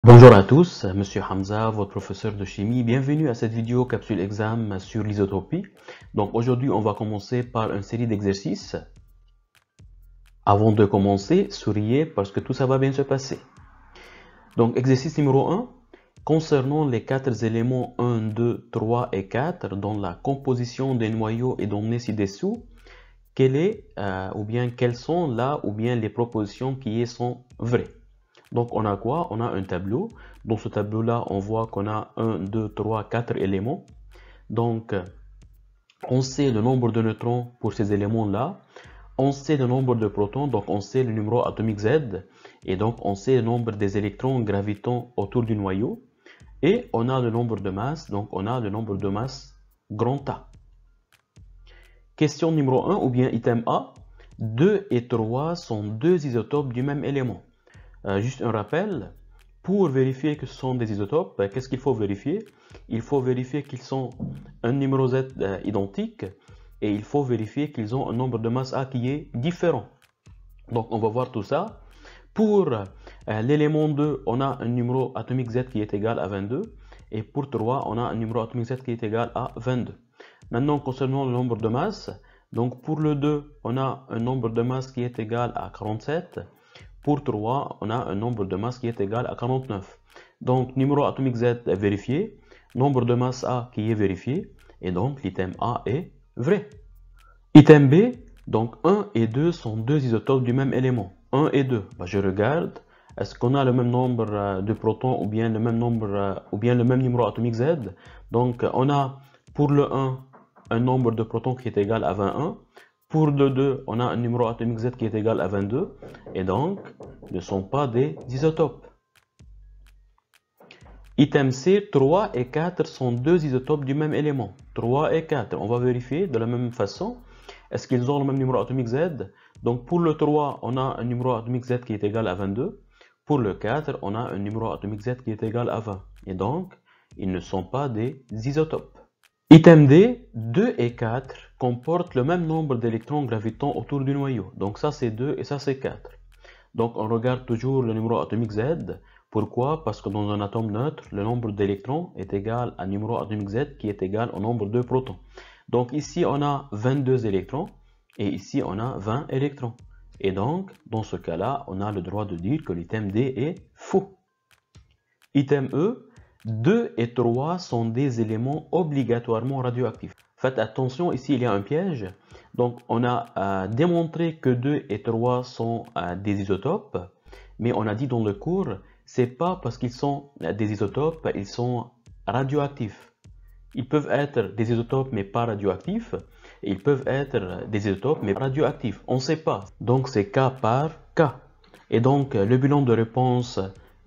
Bonjour à tous, Monsieur Hamza, votre professeur de chimie. Bienvenue à cette vidéo capsule exam sur l'isotopie. Donc aujourd'hui, on va commencer par une série d'exercices. Avant de commencer, souriez parce que tout ça va bien se passer. Donc exercice numéro 1. Concernant les 4 éléments 1, 2, 3 et 4 dont la composition des noyaux est donnée ci-dessous, quelles sont là ou bien les propositions qui sont vraies. Donc on a quoi? On a un tableau. Dans ce tableau-là, on voit qu'on a 1, 2, 3, 4 éléments. Donc on sait le nombre de neutrons pour ces éléments-là. On sait le nombre de protons, donc on sait le numéro atomique Z. Et donc on sait le nombre des électrons gravitant autour du noyau. Et on a le nombre de masses, donc on a le nombre de masses grand A. Question numéro 1 ou bien item A. 2 et 3 sont deux isotopes du même élément. Juste un rappel, pour vérifier que ce sont des isotopes, qu'est-ce qu'il faut vérifier? Il faut vérifier qu'ils sont un numéro Z identique et il faut vérifier qu'ils ont un nombre de masse A qui est différent. Donc on va voir tout ça. Pour l'élément 2, on a un numéro atomique Z qui est égal à 22 et pour 3, on a un numéro atomique Z qui est égal à 22. Maintenant, concernant le nombre de masses, donc pour le 2, on a un nombre de masse qui est égal à 47. Pour 3, on a un nombre de masse qui est égal à 49. Donc, numéro atomique Z est vérifié, nombre de masse A qui est vérifié, et donc l'item A est vrai. Item B, donc 1 et 2 sont deux isotopes du même élément. 1 et 2, je regarde, est-ce qu'on a le même nombre de protons ou bien le même numéro atomique Z? Donc, on a pour le 1 un nombre de protons qui est égal à 21. Pour le 2, on a un numéro atomique Z qui est égal à 22, et donc, ne sont pas des isotopes. Item C, 3 et 4 sont deux isotopes du même élément. 3 et 4, on va vérifier de la même façon. Est-ce qu'ils ont le même numéro atomique Z? Donc, pour le 3, on a un numéro atomique Z qui est égal à 22. Pour le 4, on a un numéro atomique Z qui est égal à 20. Et donc, ils ne sont pas des isotopes. Item D, 2 et 4 comportent le même nombre d'électrons gravitant autour du noyau. Donc ça c'est 2 et ça c'est 4. Donc on regarde toujours le numéro atomique Z. Pourquoi? Parce que dans un atome neutre, le nombre d'électrons est égal à numéro atomique Z qui est égal au nombre de protons. Donc ici on a 22 électrons et ici on a 20 électrons. Et donc dans ce cas-là, on a le droit de dire que l'item D est faux. Item E, 2 et 3 sont des éléments obligatoirement radioactifs. Faites attention, ici il y a un piège. Donc on a démontré que 2 et 3 sont des isotopes, mais on a dit dans le cours, c'est pas parce qu'ils sont des isotopes, ils sont radioactifs. Ils peuvent être des isotopes mais pas radioactifs, et ils peuvent être des isotopes mais radioactifs. On ne sait pas. Donc c'est cas par cas. Et donc le bilan de réponse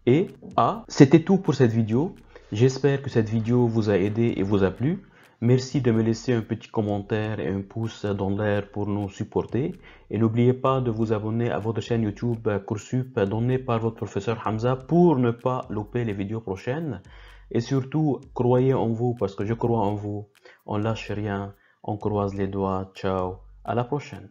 est A. C'était tout pour cette vidéo. J'espère que cette vidéo vous a aidé et vous a plu. Merci de me laisser un petit commentaire et un pouce dans l'air pour nous supporter. Et n'oubliez pas de vous abonner à votre chaîne YouTube Coursup donnée par votre professeur Hamza pour ne pas louper les vidéos prochaines. Et surtout, croyez en vous parce que je crois en vous. On lâche rien, on croise les doigts. Ciao, à la prochaine.